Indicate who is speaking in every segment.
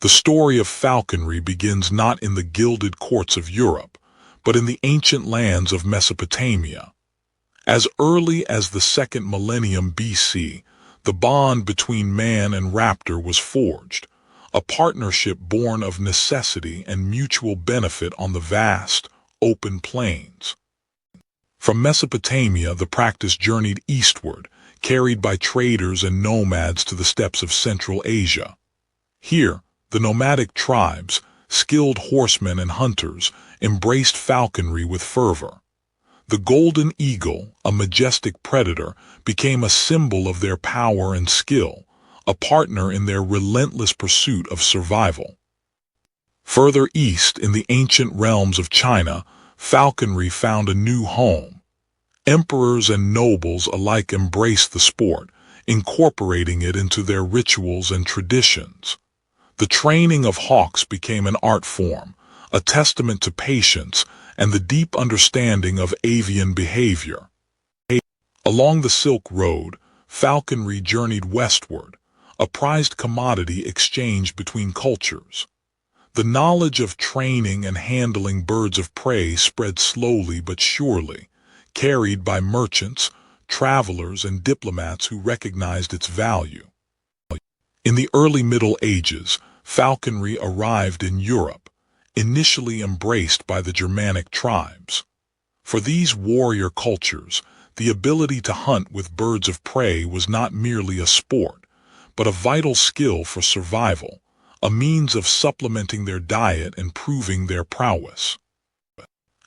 Speaker 1: The story of falconry begins not in the gilded courts of Europe, but in the ancient lands of Mesopotamia. As early as the second millennium BC, the bond between man and raptor was forged, a partnership born of necessity and mutual benefit on the vast, open plains. From Mesopotamia, the practice journeyed eastward, carried by traders and nomads to the steppes of Central Asia. Here, the nomadic tribes, skilled horsemen and hunters, embraced falconry with fervor. The golden eagle, a majestic predator, became a symbol of their power and skill, a partner in their relentless pursuit of survival. Further east, in the ancient realms of China, falconry found a new home. Emperors and nobles alike embraced the sport, incorporating it into their rituals and traditions. The training of hawks became an art form, a testament to patience and the deep understanding of avian behavior. Along the Silk Road, falconry journeyed westward, a prized commodity exchanged between cultures. The knowledge of training and handling birds of prey spread slowly but surely, carried by merchants, travelers, and diplomats who recognized its value. In the early Middle Ages, falconry arrived in Europe, initially embraced by the Germanic tribes. For these warrior cultures, the ability to hunt with birds of prey was not merely a sport, but a vital skill for survival, a means of supplementing their diet and proving their prowess.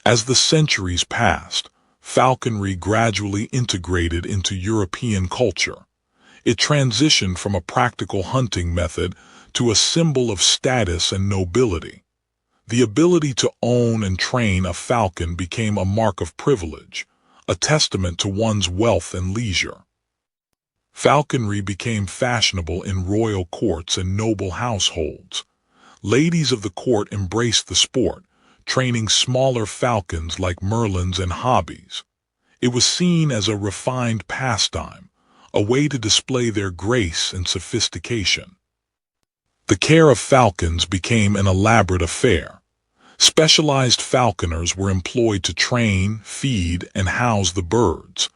Speaker 1: As the centuries passed, falconry gradually integrated into European culture. It transitioned from a practical hunting method to a symbol of status and nobility. The ability to own and train a falcon became a mark of privilege, a testament to one's wealth and leisure. Falconry became fashionable in royal courts and noble households. Ladies of the court embraced the sport, training smaller falcons like merlins and hobbies. It was seen as a refined pastime, a way to display their grace and sophistication. The care of falcons became an elaborate affair. Specialized falconers were employed to train, feed, and house the birds.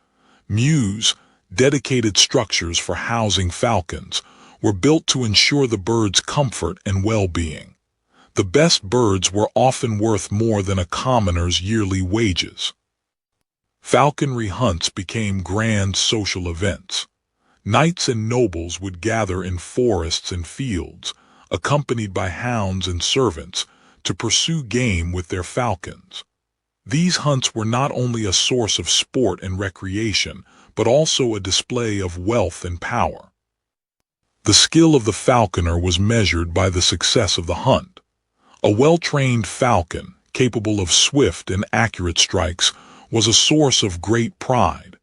Speaker 1: Mews, dedicated structures for housing falcons, were built to ensure the birds' comfort and well-being. The best birds were often worth more than a commoner's yearly wages. Falconry hunts became grand social events. Knights and nobles would gather in forests and fields, accompanied by hounds and servants, to pursue game with their falcons. These hunts were not only a source of sport and recreation, but also a display of wealth and power. The skill of the falconer was measured by the success of the hunt. A well-trained falcon, capable of swift and accurate strikes, was a source of great pride.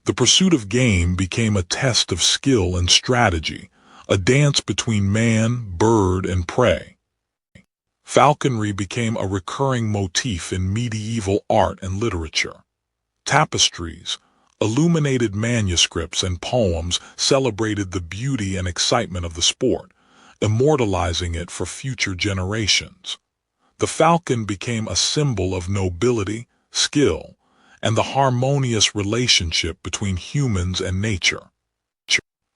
Speaker 1: The pursuit of game became a test of skill and strategy, a dance between man, bird, and prey. Falconry became a recurring motif in medieval art and literature. Tapestries, illuminated manuscripts, and poems celebrated the beauty and excitement of the sport, immortalizing it for future generations. The falcon became a symbol of nobility, skill, and the harmonious relationship between humans and nature.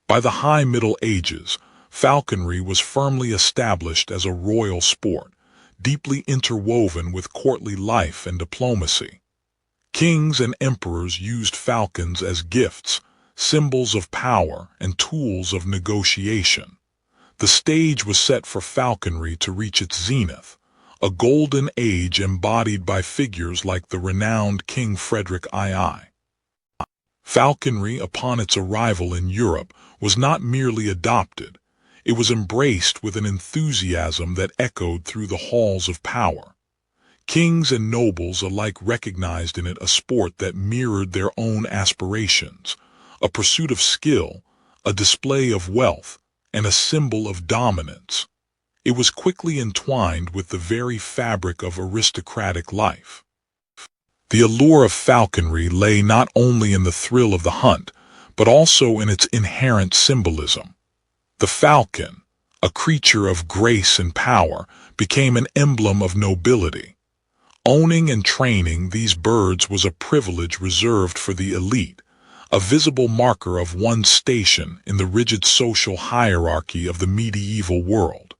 Speaker 1: By the High Middle Ages, falconry was firmly established as a royal sport, deeply interwoven with courtly life and diplomacy. Kings and emperors used falcons as gifts, symbols of power, and tools of negotiation. The stage was set for falconry to reach its zenith, a golden age embodied by figures like the renowned King Frederick II. Falconry, upon its arrival in Europe, was not merely adopted. It was embraced with an enthusiasm that echoed through the halls of power. Kings and nobles alike recognized in it a sport that mirrored their own aspirations, a pursuit of skill, a display of wealth, and a symbol of dominance. It was quickly entwined with the very fabric of aristocratic life. The allure of falconry lay not only in the thrill of the hunt, but also in its inherent symbolism. The falcon, a creature of grace and power, became an emblem of nobility. Owning and training these birds was a privilege reserved for the elite, a visible marker of one's station in the rigid social hierarchy of the medieval world.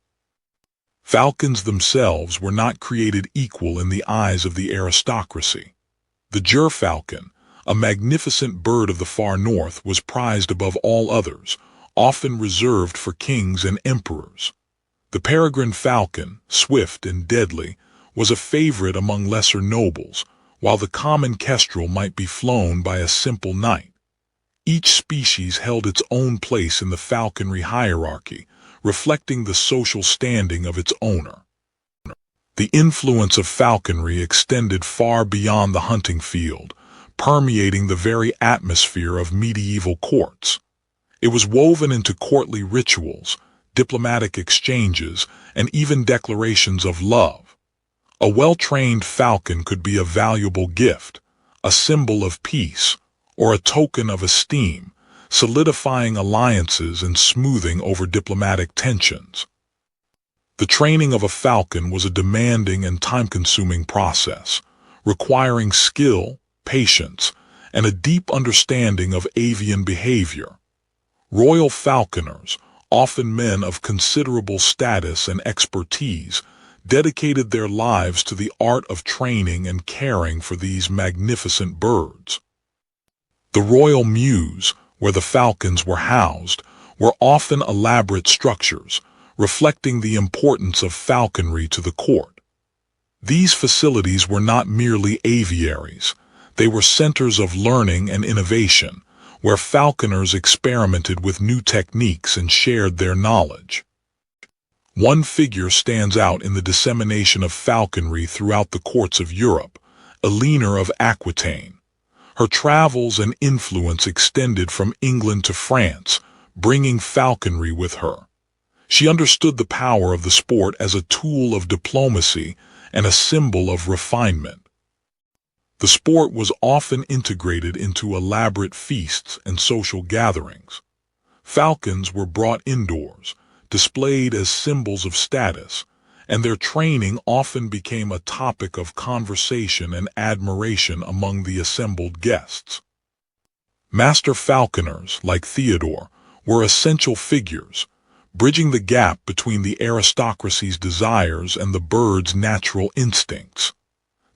Speaker 1: Falcons themselves were not created equal in the eyes of the aristocracy. The gerfalcon, a magnificent bird of the far north, was prized above all others, often reserved for kings and emperors. The peregrine falcon, swift and deadly, was a favorite among lesser nobles, while the common kestrel might be flown by a simple knight. Each species held its own place in the falconry hierarchy, reflecting the social standing of its owner. The influence of falconry extended far beyond the hunting field, permeating the very atmosphere of medieval courts. It was woven into courtly rituals, diplomatic exchanges, and even declarations of love. A well-trained falcon could be a valuable gift, a symbol of peace, or a token of esteem, solidifying alliances and smoothing over diplomatic tensions. The training of a falcon was a demanding and time-consuming process, requiring skill, patience, and a deep understanding of avian behavior. Royal falconers, often men of considerable status and expertise, dedicated their lives to the art of training and caring for these magnificent birds. The royal mews, where the falcons were housed, were often elaborate structures, reflecting the importance of falconry to the court. These facilities were not merely aviaries. They were centers of learning and innovation, where falconers experimented with new techniques and shared their knowledge. One figure stands out in the dissemination of falconry throughout the courts of Europe, Eleanor of Aquitaine. Her travels and influence extended from England to France, bringing falconry with her. She understood the power of the sport as a tool of diplomacy and a symbol of refinement. The sport was often integrated into elaborate feasts and social gatherings. Falcons were brought indoors, displayed as symbols of status, and their training often became a topic of conversation and admiration among the assembled guests. Master falconers, like Theodore, were essential figures, bridging the gap between the aristocracy's desires and the bird's natural instincts.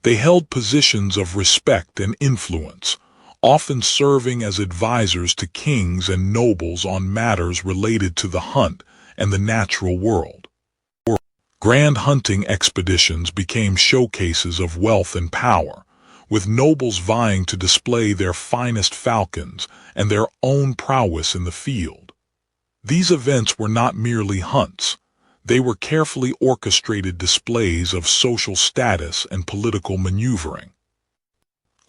Speaker 1: They held positions of respect and influence, often serving as advisors to kings and nobles on matters related to the hunt and the natural world. Grand hunting expeditions became showcases of wealth and power, with nobles vying to display their finest falcons and their own prowess in the field. These events were not merely hunts. They were carefully orchestrated displays of social status and political maneuvering.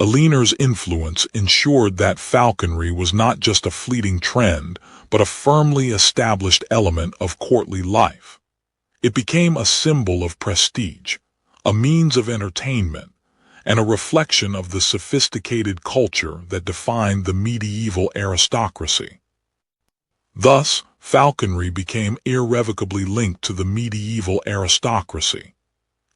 Speaker 1: Eleanor's influence ensured that falconry was not just a fleeting trend, but a firmly established element of courtly life. It became a symbol of prestige, a means of entertainment, and a reflection of the sophisticated culture that defined the medieval aristocracy. Thus, falconry became irrevocably linked to the medieval aristocracy.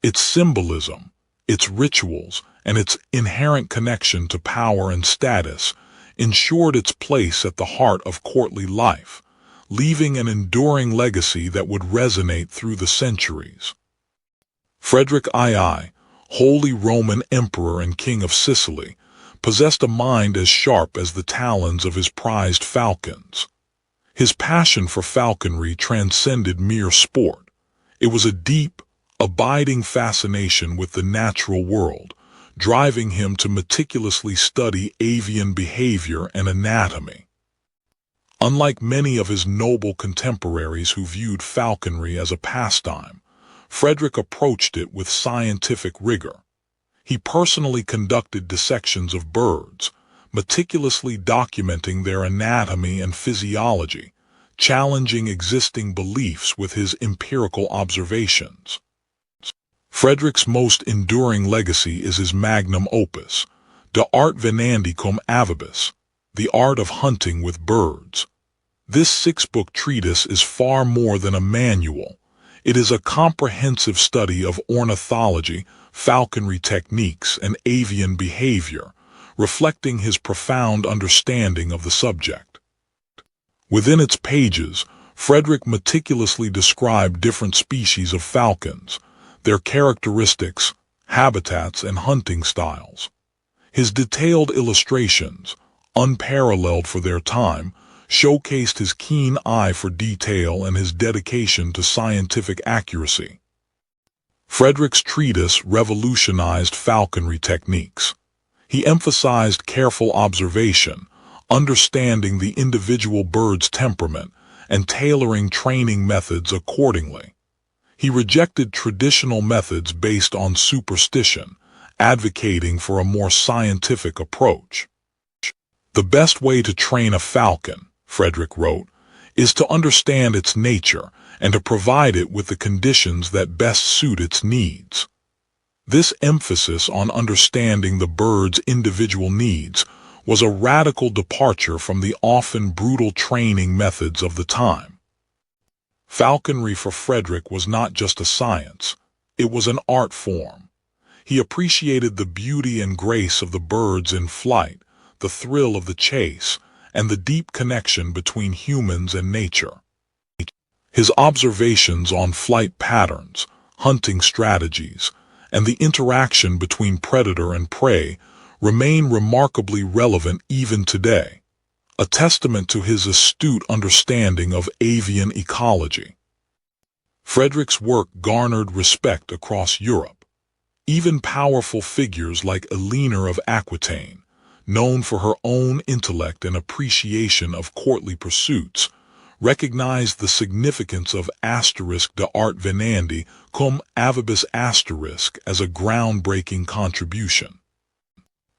Speaker 1: Its symbolism, its rituals, and its inherent connection to power and status ensured its place at the heart of courtly life, leaving an enduring legacy that would resonate through the centuries. Frederick II, Holy Roman Emperor and King of Sicily, possessed a mind as sharp as the talons of his prized falcons. His passion for falconry transcended mere sport. It was a deep, abiding fascination with the natural world, driving him to meticulously study avian behavior and anatomy. Unlike many of his noble contemporaries who viewed falconry as a pastime, Frederick approached it with scientific rigor. He personally conducted dissections of birds, meticulously documenting their anatomy and physiology, challenging existing beliefs with his empirical observations. Frederick's most enduring legacy is his magnum opus, De Arte Venandi cum Avibus, The Art of Hunting with Birds. This six-book treatise is far more than a manual. It is a comprehensive study of ornithology, falconry techniques, and avian behavior, reflecting his profound understanding of the subject. Within its pages, Frederick meticulously described different species of falcons, their characteristics, habitats, and hunting styles. His detailed illustrations, unparalleled for their time, showcased his keen eye for detail and his dedication to scientific accuracy. Frederick's treatise revolutionized falconry techniques. He emphasized careful observation, understanding the individual bird's temperament, and tailoring training methods accordingly. He rejected traditional methods based on superstition, advocating for a more scientific approach. The best way to train a falcon, Frederick wrote, is to understand its nature and to provide it with the conditions that best suit its needs. This emphasis on understanding the bird's individual needs was a radical departure from the often brutal training methods of the time. Falconry for Frederick was not just a science, it was an art form. He appreciated the beauty and grace of the birds in flight, the thrill of the chase, and the deep connection between humans and nature. His observations on flight patterns, hunting strategies, and the interaction between predator and prey remain remarkably relevant even today, a testament to his astute understanding of avian ecology. Frederick's work garnered respect across Europe. Even powerful figures like Eleanor of Aquitaine, known for her own intellect and appreciation of courtly pursuits, recognized the significance of *de art venandi cum avibus* as a groundbreaking contribution.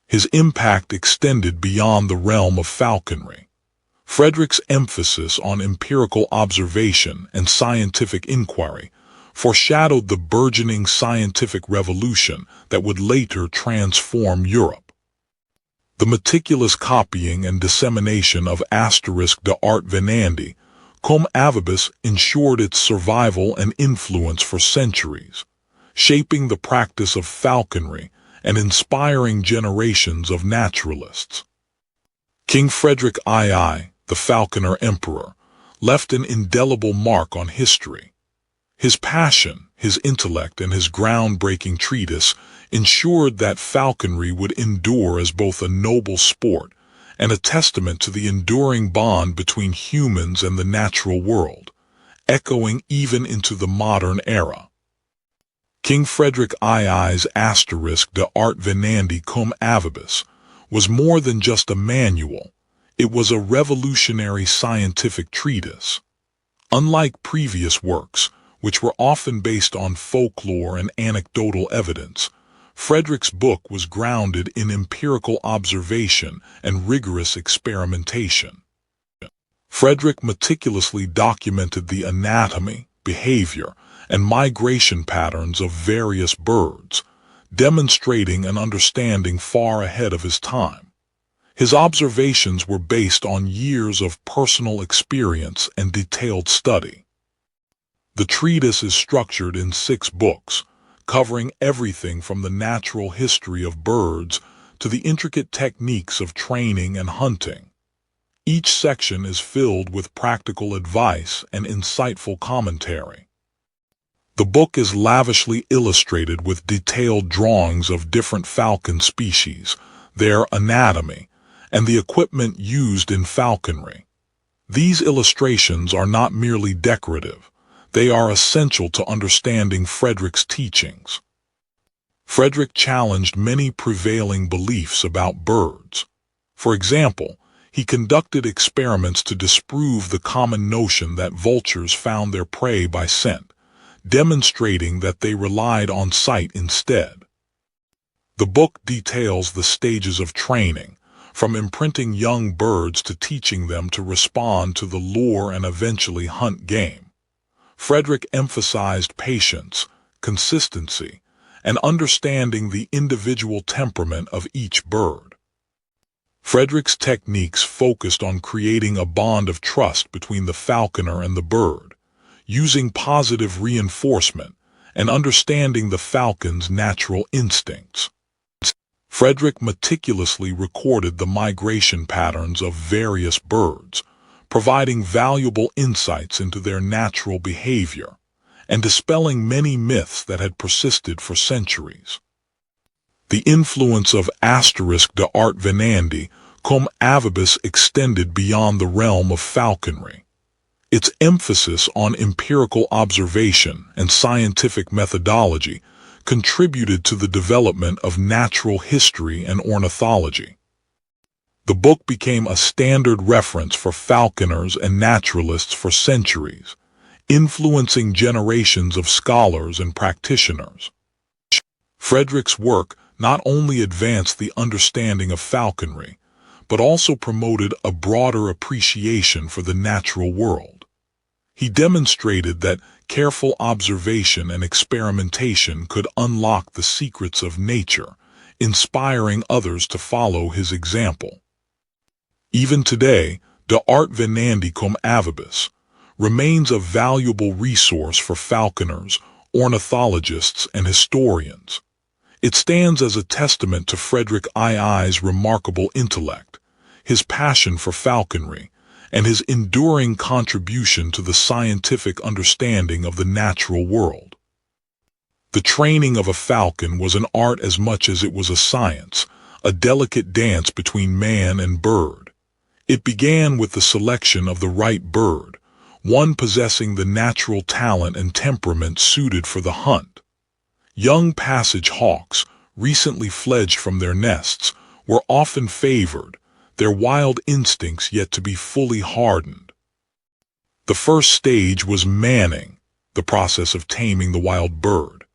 Speaker 1: His impact extended beyond the realm of falconry. Frederick's emphasis on empirical observation and scientific inquiry foreshadowed the burgeoning scientific revolution that would later transform Europe. The meticulous copying and dissemination of *de art venandi cum avibus ensured its survival and influence for centuries, shaping the practice of falconry and inspiring generations of naturalists. King Frederick II, the Falconer Emperor, left an indelible mark on history. His passion, his intellect, and his groundbreaking treatise ensured that falconry would endure as both a noble sport and a testament to the enduring bond between humans and the natural world, echoing even into the modern era. King Frederick II's *de art venandi cum avibus was more than just a manual, it was a revolutionary scientific treatise. Unlike previous works, which were often based on folklore and anecdotal evidence, Frederick's book was grounded in empirical observation and rigorous experimentation. Frederick meticulously documented the anatomy, behavior, and migration patterns of various birds, demonstrating an understanding far ahead of his time. His observations were based on years of personal experience and detailed study. The treatise is structured in 6 books, covering everything from the natural history of birds to the intricate techniques of training and hunting. Each section is filled with practical advice and insightful commentary. The book is lavishly illustrated with detailed drawings of different falcon species, their anatomy, and the equipment used in falconry. These illustrations are not merely decorative. They are essential to understanding Frederick's teachings. Frederick challenged many prevailing beliefs about birds. For example, he conducted experiments to disprove the common notion that vultures found their prey by scent, demonstrating that they relied on sight instead. The book details the stages of training, from imprinting young birds to teaching them to respond to the lure and eventually hunt game. Frederick emphasized patience, consistency, and understanding the individual temperament of each bird. Frederick's techniques focused on creating a bond of trust between the falconer and the bird, using positive reinforcement and understanding the falcon's natural instincts. Frederick meticulously recorded the migration patterns of various birds, providing valuable insights into their natural behavior and dispelling many myths that had persisted for centuries. The influence of *d'art venandi cum avibus extended beyond the realm of falconry. Its emphasis on empirical observation and scientific methodology contributed to the development of natural history and ornithology. The book became a standard reference for falconers and naturalists for centuries, influencing generations of scholars and practitioners. Frederick's work not only advanced the understanding of falconry, but also promoted a broader appreciation for the natural world. He demonstrated that careful observation and experimentation could unlock the secrets of nature, inspiring others to follow his example. Even today, *d'art venandi cum avibus remains a valuable resource for falconers, ornithologists, and historians. It stands as a testament to Frederick II's remarkable intellect, his passion for falconry, and his enduring contribution to the scientific understanding of the natural world. The training of a falcon was an art as much as it was a science, a delicate dance between man and bird. It began with the selection of the right bird, one possessing the natural talent and temperament suited for the hunt. Young passage hawks, recently fledged from their nests, were often favored, their wild instincts yet to be fully hardened. The first stage was manning, the process of taming the wild bird.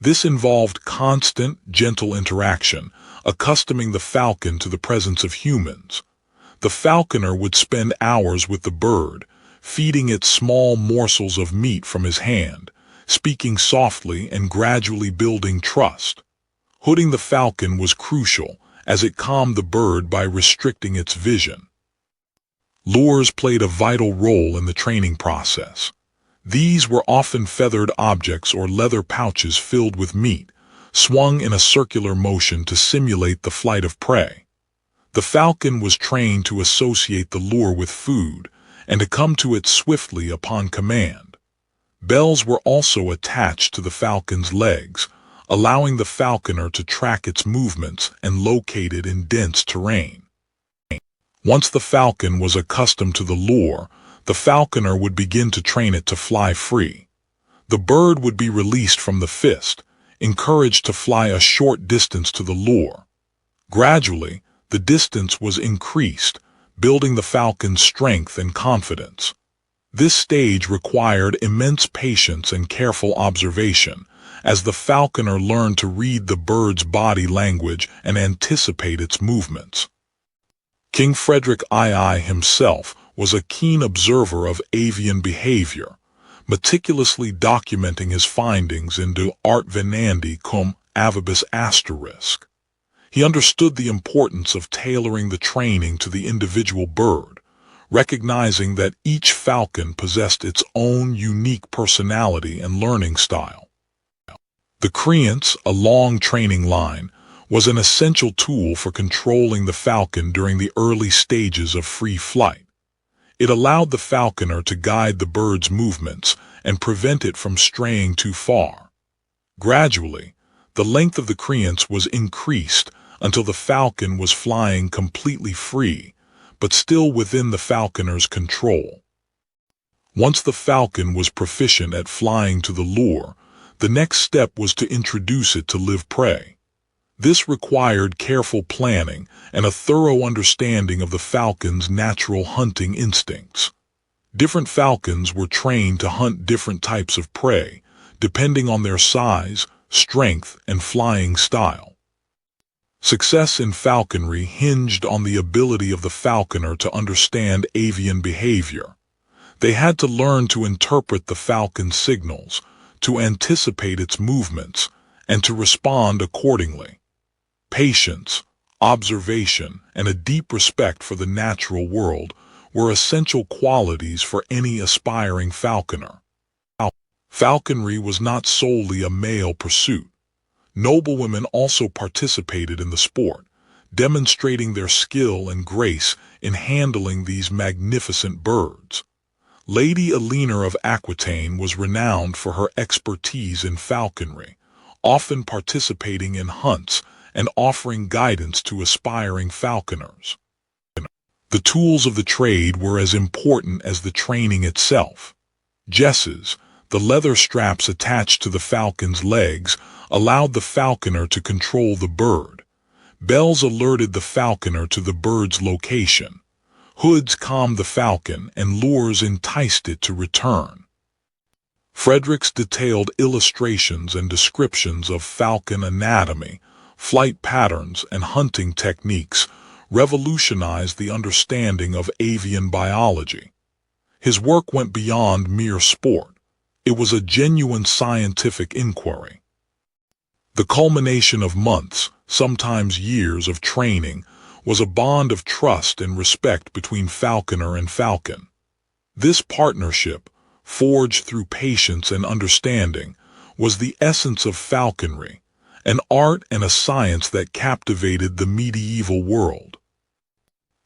Speaker 1: This involved constant, gentle interaction, accustoming the falcon to the presence of humans. The falconer would spend hours with the bird, feeding it small morsels of meat from his hand, speaking softly and gradually building trust. Hooding the falcon was crucial, as it calmed the bird by restricting its vision. Lures played a vital role in the training process. These were often feathered objects or leather pouches filled with meat, swung in a circular motion to simulate the flight of prey. The falcon was trained to associate the lure with food and to come to it swiftly upon command. Bells were also attached to the falcon's legs, allowing the falconer to track its movements and locate it in dense terrain. Once the falcon was accustomed to the lure, the falconer would begin to train it to fly free. The bird would be released from the fist, encouraged to fly a short distance to the lure. Gradually, the distance was increased, building the falcon's strength and confidence. This stage required immense patience and careful observation, as the falconer learned to read the bird's body language and anticipate its movements. King Frederick II himself was a keen observer of avian behavior, meticulously documenting his findings in *art venandi cum avibus *. He understood the importance of tailoring the training to the individual bird, recognizing that each falcon possessed its own unique personality and learning style. The creance, a long training line, was an essential tool for controlling the falcon during the early stages of free flight. It allowed the falconer to guide the bird's movements and prevent it from straying too far. Gradually, the length of the creance was increased until the falcon was flying completely free, but still within the falconer's control. Once the falcon was proficient at flying to the lure, the next step was to introduce it to live prey. This required careful planning and a thorough understanding of the falcon's natural hunting instincts. Different falcons were trained to hunt different types of prey, depending on their size, strength, and flying style. Success in falconry hinged on the ability of the falconer to understand avian behavior. They had to learn to interpret the falcon's signals, to anticipate its movements, and to respond accordingly. Patience, observation, and a deep respect for the natural world were essential qualities for any aspiring falconer. Falconry was not solely a male pursuit. Noblewomen also participated in the sport, demonstrating their skill and grace in handling these magnificent birds. Lady Eleanor of Aquitaine was renowned for her expertise in falconry, often participating in hunts and offering guidance to aspiring falconers. The tools of the trade were as important as the training itself. Jesses, the leather straps attached to the falcon's legs, allowed the falconer to control the bird. Bells alerted the falconer to the bird's location. Hoods calmed the falcon, and lures enticed it to return. Fredericks detailed illustrations and descriptions of falcon anatomy, flight patterns, and hunting techniques, revolutionized the understanding of avian biology. His work went beyond mere sport. It was a genuine scientific inquiry. The culmination of months, sometimes years of training, was a bond of trust and respect between falconer and falcon. This partnership, forged through patience and understanding, was the essence of falconry, an art and a science that captivated the medieval world.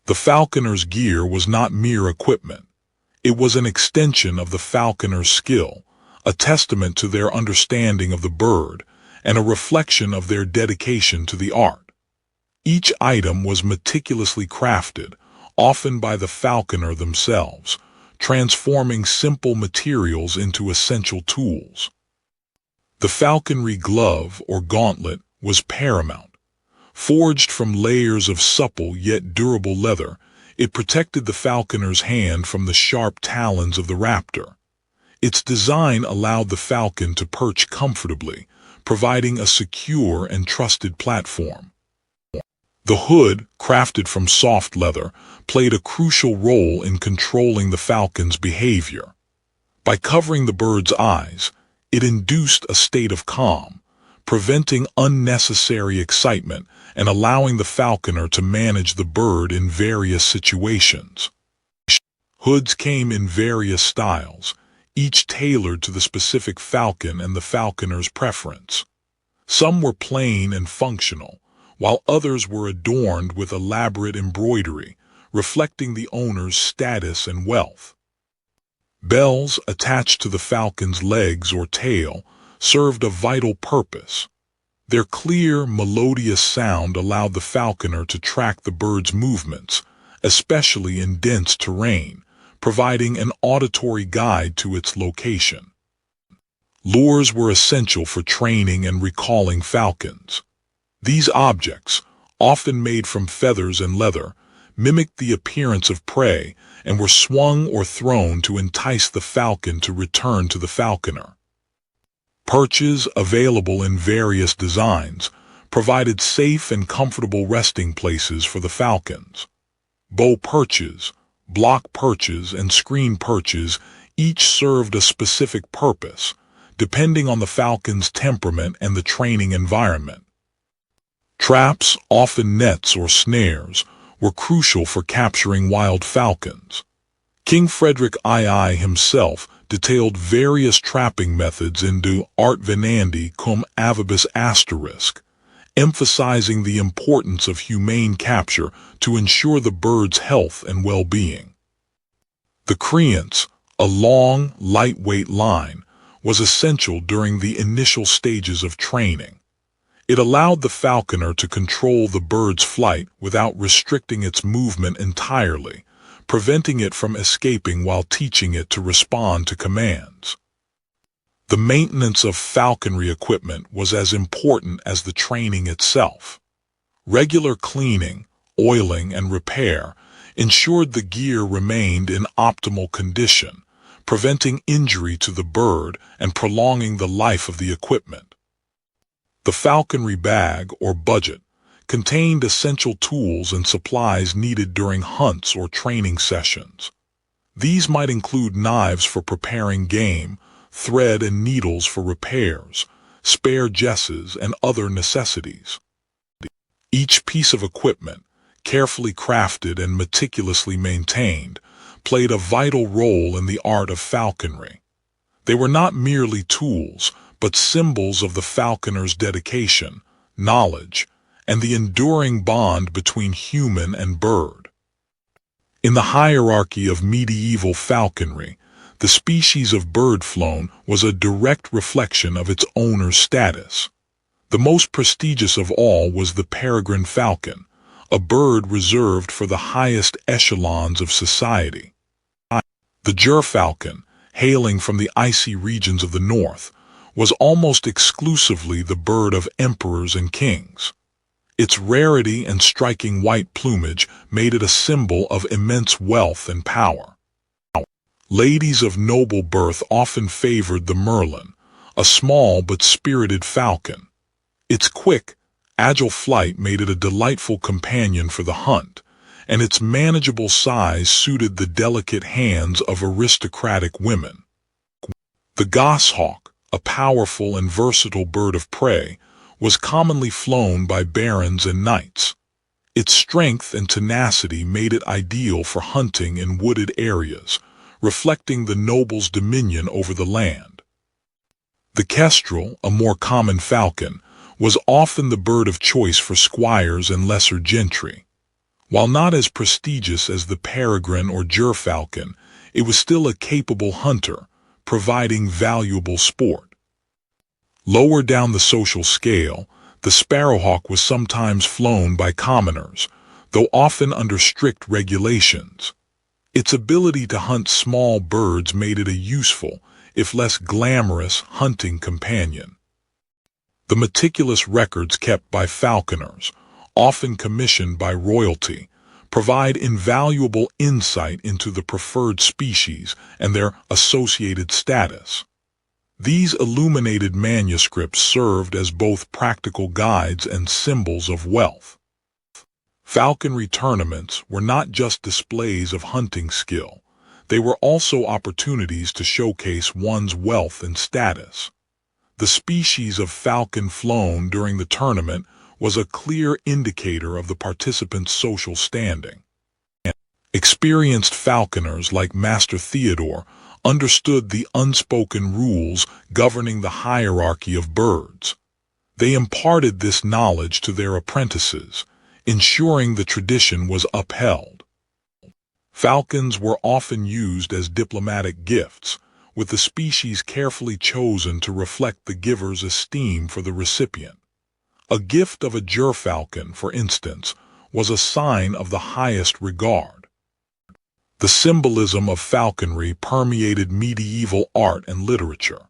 Speaker 1: The falconer's gear was not mere equipment. It was an extension of the falconer's skill, a testament to their understanding of the bird, and a reflection of their dedication to the art. Each item was meticulously crafted, often by the falconer themselves, transforming simple materials into essential tools. The falconry glove, or gauntlet, was paramount. Forged from layers of supple yet durable leather, it protected the falconer's hand from the sharp talons of the raptor. Its design allowed the falcon to perch comfortably, providing a secure and trusted platform. The hood, crafted from soft leather, played a crucial role in controlling the falcon's behavior. By covering the bird's eyes, it induced a state of calm, preventing unnecessary excitement and allowing the falconer to manage the bird in various situations. Hoods came in various styles, each tailored to the specific falcon and the falconer's preference. Some were plain and functional, while others were adorned with elaborate embroidery, reflecting the owner's status and wealth. Bells attached to the falcon's legs or tail served a vital purpose. Their clear, melodious sound allowed the falconer to track the bird's movements, especially in dense terrain, providing an auditory guide to its location. Lures were essential for training and recalling falcons. These objects, often made from feathers and leather, mimicked the appearance of prey and were swung or thrown to entice the falcon to return to the falconer. Perches, available in various designs, provided safe and comfortable resting places for the falcons. Bow perches, block perches, and screen perches each served a specific purpose, depending on the falcon's temperament and the training environment. Traps, often nets or snares, were crucial for capturing wild falcons. King Frederick II himself detailed various trapping methods in De Arte Venandi cum Avibus *, emphasizing the importance of humane capture to ensure the bird's health and well-being. The creance, a long, lightweight line, was essential during the initial stages of training. It allowed the falconer to control the bird's flight without restricting its movement entirely, preventing it from escaping while teaching it to respond to commands. The maintenance of falconry equipment was as important as the training itself. Regular cleaning, oiling, and repair ensured the gear remained in optimal condition, preventing injury to the bird and prolonging the life of the equipment. The falconry bag, or budget, contained essential tools and supplies needed during hunts or training sessions. These might include knives for preparing game, thread and needles for repairs, spare jesses, and other necessities. Each piece of equipment, carefully crafted and meticulously maintained, played a vital role in the art of falconry. They were not merely tools, but symbols of the falconer's dedication, knowledge, and the enduring bond between human and bird. In the hierarchy of medieval falconry, the species of bird flown was a direct reflection of its owner's status. The most prestigious of all was the peregrine falcon, a bird reserved for the highest echelons of society. The gerfalcon, hailing from the icy regions of the north, was almost exclusively the bird of emperors and kings. Its rarity and striking white plumage made it a symbol of immense wealth and power. Ladies of noble birth often favored the merlin, a small but spirited falcon. Its quick, agile flight made it a delightful companion for the hunt, and its manageable size suited the delicate hands of aristocratic women. The goshawk, a powerful and versatile bird of prey, was commonly flown by barons and knights. Its strength and tenacity made it ideal for hunting in wooded areas, reflecting the noble's dominion over the land. The kestrel, a more common falcon, was often the bird of choice for squires and lesser gentry. While not as prestigious as the peregrine or gerfalcon, it was still a capable hunter, providing valuable sport. Lower down the social scale, the sparrowhawk was sometimes flown by commoners, though often under strict regulations. Its ability to hunt small birds made it a useful, if less glamorous, hunting companion. The meticulous records kept by falconers, often commissioned by royalty, provide invaluable insight into the preferred species and their associated status. These illuminated manuscripts served as both practical guides and symbols of wealth. Falconry tournaments were not just displays of hunting skill, they were also opportunities to showcase one's wealth and status. The species of falcon flown during the tournament was a clear indicator of the participants' social standing. Experienced falconers like Master Theodore understood the unspoken rules governing the hierarchy of birds. They imparted this knowledge to their apprentices, ensuring the tradition was upheld. Falcons were often used as diplomatic gifts, with the species carefully chosen to reflect the giver's esteem for the recipient. A gift of a gerfalcon, for instance, was a sign of the highest regard. The symbolism of falconry permeated medieval art and literature.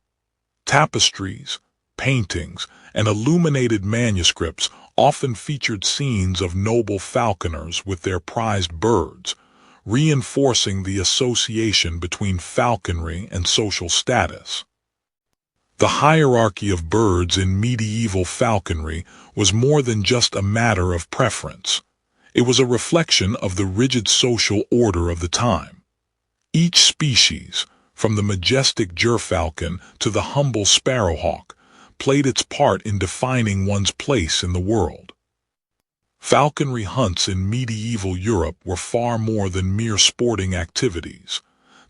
Speaker 1: Tapestries, paintings, and illuminated manuscripts often featured scenes of noble falconers with their prized birds, reinforcing the association between falconry and social status. The hierarchy of birds in medieval falconry was more than just a matter of preference. It was a reflection of the rigid social order of the time. Each species, from the majestic gerfalcon to the humble sparrowhawk, played its part in defining one's place in the world. Falconry hunts in medieval Europe were far more than mere sporting activities.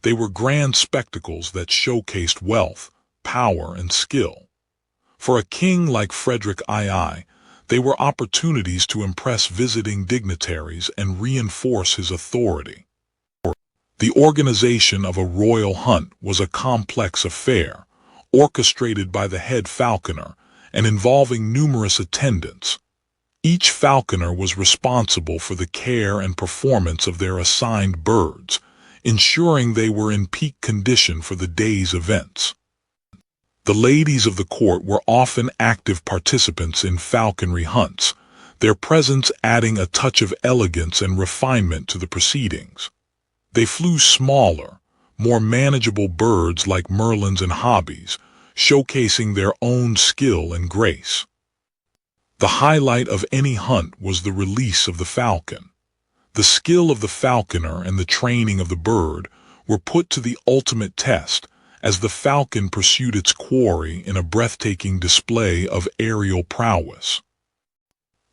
Speaker 1: They were grand spectacles that showcased wealth, power, and skill. For a king like Frederick II, they were opportunities to impress visiting dignitaries and reinforce his authority. The organization of a royal hunt was a complex affair, orchestrated by the head falconer and involving numerous attendants. Each falconer was responsible for the care and performance of their assigned birds, ensuring they were in peak condition for the day's events. The ladies of the court were often active participants in falconry hunts, their presence adding a touch of elegance and refinement to the proceedings. They flew smaller, more manageable birds like merlins and hobbies, showcasing their own skill and grace. The highlight of any hunt was the release of the falcon. The skill of the falconer and the training of the bird were put to the ultimate test, as the falcon pursued its quarry in a breathtaking display of aerial prowess.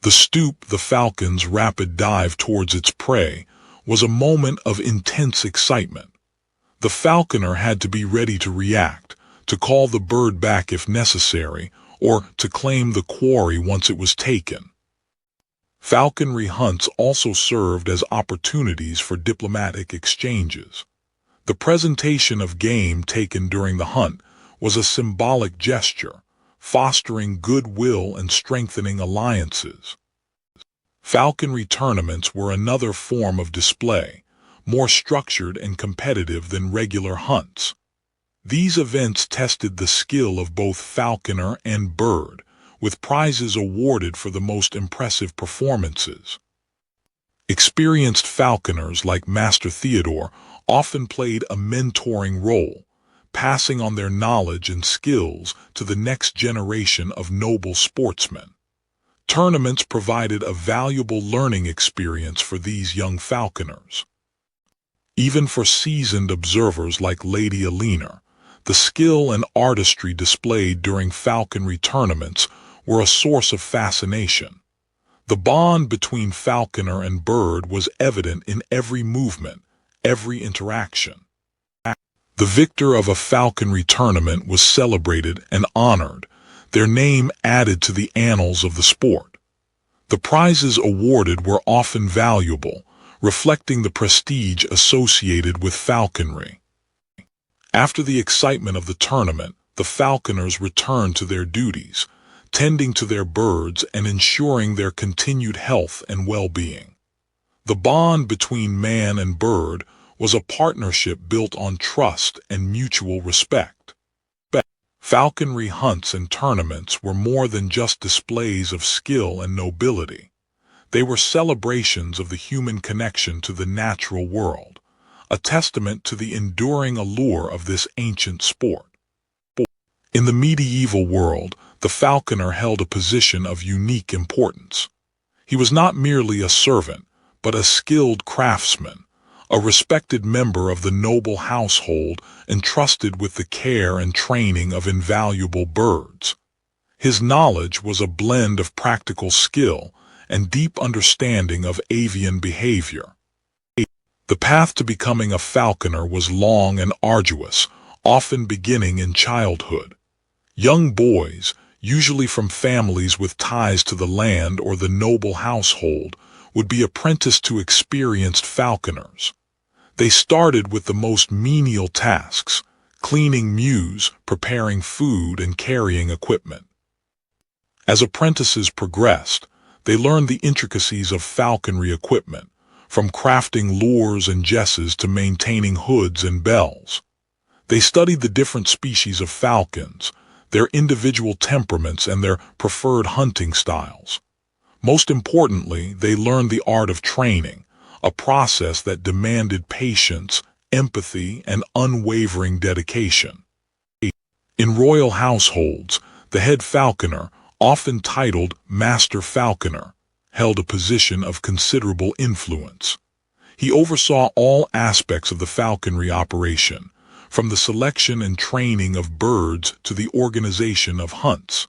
Speaker 1: The stoop, the falcon's rapid dive towards its prey, was a moment of intense excitement. The falconer had to be ready to react, to call the bird back if necessary, or to claim the quarry once it was taken. Falconry hunts also served as opportunities for diplomatic exchanges. The presentation of game taken during the hunt was a symbolic gesture, fostering goodwill and strengthening alliances. Falconry tournaments were another form of display, more structured and competitive than regular hunts. These events tested the skill of both falconer and bird, with prizes awarded for the most impressive performances. Experienced falconers like Master Theodore often played a mentoring role, passing on their knowledge and skills to the next generation of noble sportsmen. Tournaments provided a valuable learning experience for these young falconers. Even for seasoned observers like Lady Alina, the skill and artistry displayed during falconry tournaments were a source of fascination. The bond between falconer and bird was evident in every movement, every interaction. The victor of a falconry tournament was celebrated and honored, their name added to the annals of the sport. The prizes awarded were often valuable, reflecting the prestige associated with falconry. After the excitement of the tournament, the falconers returned to their duties, tending to their birds and ensuring their continued health and well-being. The bond between man and bird was a partnership built on trust and mutual respect. Falconry hunts and tournaments were more than just displays of skill and nobility. They were celebrations of the human connection to the natural world, a testament to the enduring allure of this ancient sport. In the medieval world, the falconer held a position of unique importance. He was not merely a servant, but a skilled craftsman, a respected member of the noble household entrusted with the care and training of invaluable birds. His knowledge was a blend of practical skill and deep understanding of avian behavior. The path to becoming a falconer was long and arduous, often beginning in childhood. Young boys, usually from families with ties to the land or the noble household, would be apprenticed to experienced falconers. They started with the most menial tasks, cleaning mews, preparing food, and carrying equipment. As apprentices progressed, they learned the intricacies of falconry equipment, from crafting lures and jesses to maintaining hoods and bells. They studied the different species of falcons, their individual temperaments and their preferred hunting styles. Most importantly, they learned the art of training, a process that demanded patience, empathy, and unwavering dedication. In royal households, the head falconer, often titled Master Falconer, held a position of considerable influence. He oversaw all aspects of the falconry operation, from the selection and training of birds to the organization of hunts.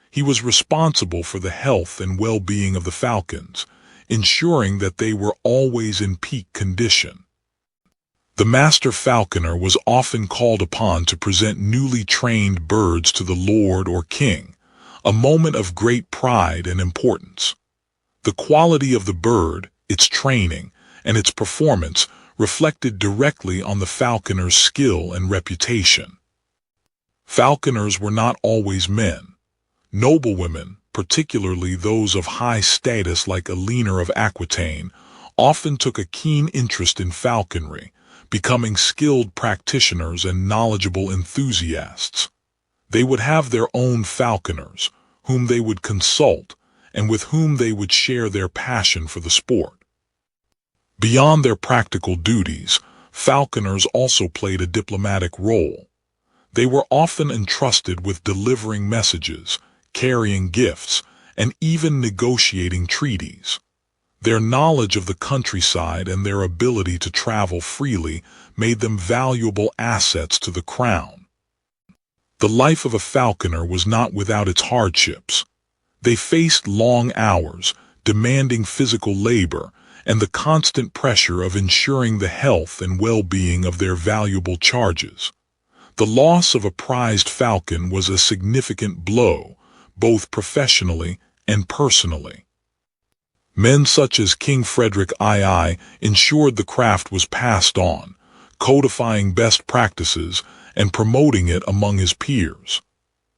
Speaker 1: He was responsible for the health and well-being of the falcons, ensuring that they were always in peak condition. The master falconer was often called upon to present newly trained birds to the lord or king, a moment of great pride and importance. The quality of the bird, its training, and its performance reflected directly on the falconer's skill and reputation. Falconers were not always men. Noblewomen, particularly those of high status like Alina of Aquitaine, often took a keen interest in falconry, becoming skilled practitioners and knowledgeable enthusiasts. They would have their own falconers, whom they would consult, and with whom they would share their passion for the sport. Beyond their practical duties, falconers also played a diplomatic role. They were often entrusted with delivering messages, carrying gifts, and even negotiating treaties. Their knowledge of the countryside and their ability to travel freely made them valuable assets to the crown. The life of a falconer was not without its hardships. They faced long hours, demanding physical labor, and the constant pressure of ensuring the health and well-being of their valuable charges. The loss of a prized falcon was a significant blow, both professionally and personally. Men such as King Frederick II ensured the craft was passed on, codifying best practices and promoting it among his peers.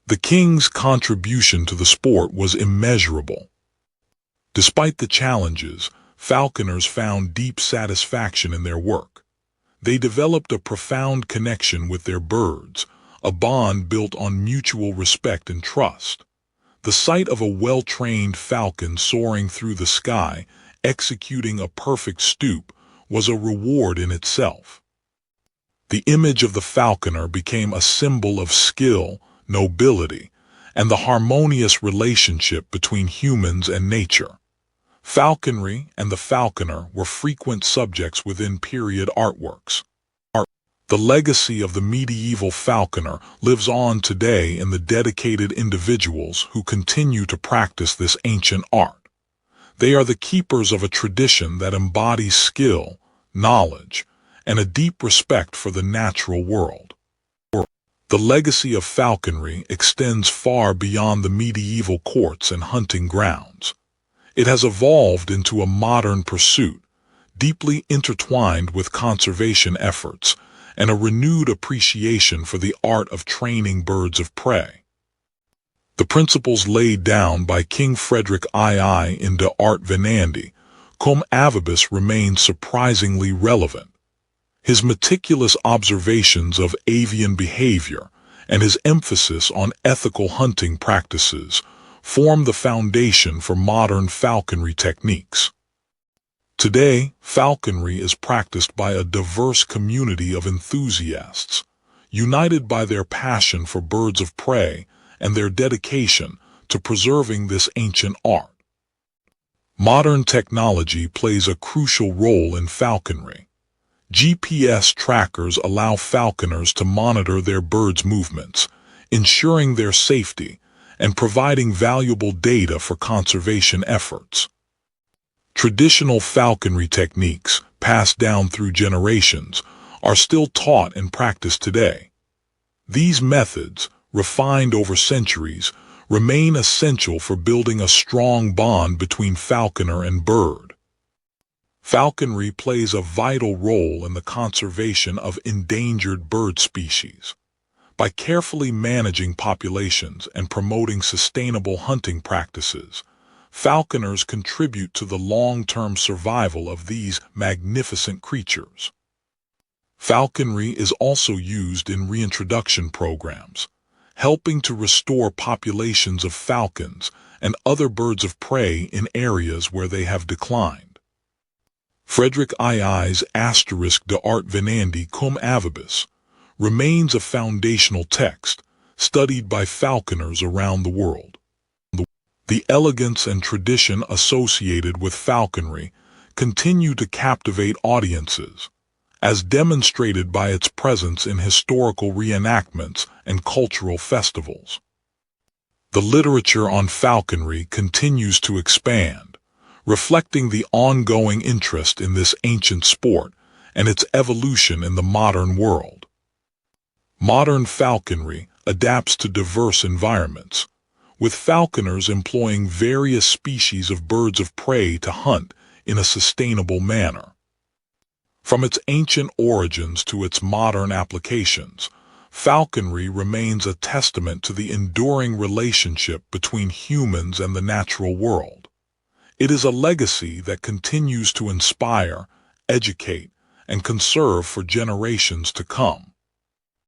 Speaker 1: The king's contribution to the sport was immeasurable. Despite the challenges, falconers found deep satisfaction in their work. They developed a profound connection with their birds, a bond built on mutual respect and trust. The sight of a well-trained falcon soaring through the sky, executing a perfect stoop, was a reward in itself. The image of the falconer became a symbol of skill, nobility, and the harmonious relationship between humans and nature. Falconry and the falconer were frequent subjects within period artworks. The legacy of the medieval falconer lives on today in the dedicated individuals who continue to practice this ancient art. They are the keepers of a tradition that embodies skill, knowledge, and a deep respect for the natural world. The legacy of falconry extends far beyond the medieval courts and hunting grounds. It has evolved into a modern pursuit, deeply intertwined with conservation efforts and a renewed appreciation for the art of training birds of prey. The principles laid down by King Frederick II in De Arte Venandi, cum avibus remain surprisingly relevant. His meticulous observations of avian behavior and his emphasis on ethical hunting practices form the foundation for modern falconry techniques. Today, falconry is practiced by a diverse community of enthusiasts, united by their passion for birds of prey and their dedication to preserving this ancient art. Modern technology plays a crucial role in falconry. GPS trackers allow falconers to monitor their birds' movements, ensuring their safety and providing valuable data for conservation efforts. Traditional falconry techniques, passed down through generations, are still taught and practiced today. These methods, refined over centuries, remain essential for building a strong bond between falconer and bird. Falconry plays a vital role in the conservation of endangered bird species. By carefully managing populations and promoting sustainable hunting practices, falconers contribute to the long-term survival of these magnificent creatures. Falconry is also used in reintroduction programs, helping to restore populations of falcons and other birds of prey in areas where they have declined. Frederick II's De Arte Venandi cum avibus remains a foundational text studied by falconers around the world. The elegance and tradition associated with falconry continue to captivate audiences, as demonstrated by its presence in historical reenactments and cultural festivals. The literature on falconry continues to expand, reflecting the ongoing interest in this ancient sport and its evolution in the modern world. Modern falconry adapts to diverse environments, with falconers employing various species of birds of prey to hunt in a sustainable manner. From its ancient origins to its modern applications, falconry remains a testament to the enduring relationship between humans and the natural world. It is a legacy that continues to inspire, educate, and conserve for generations to come.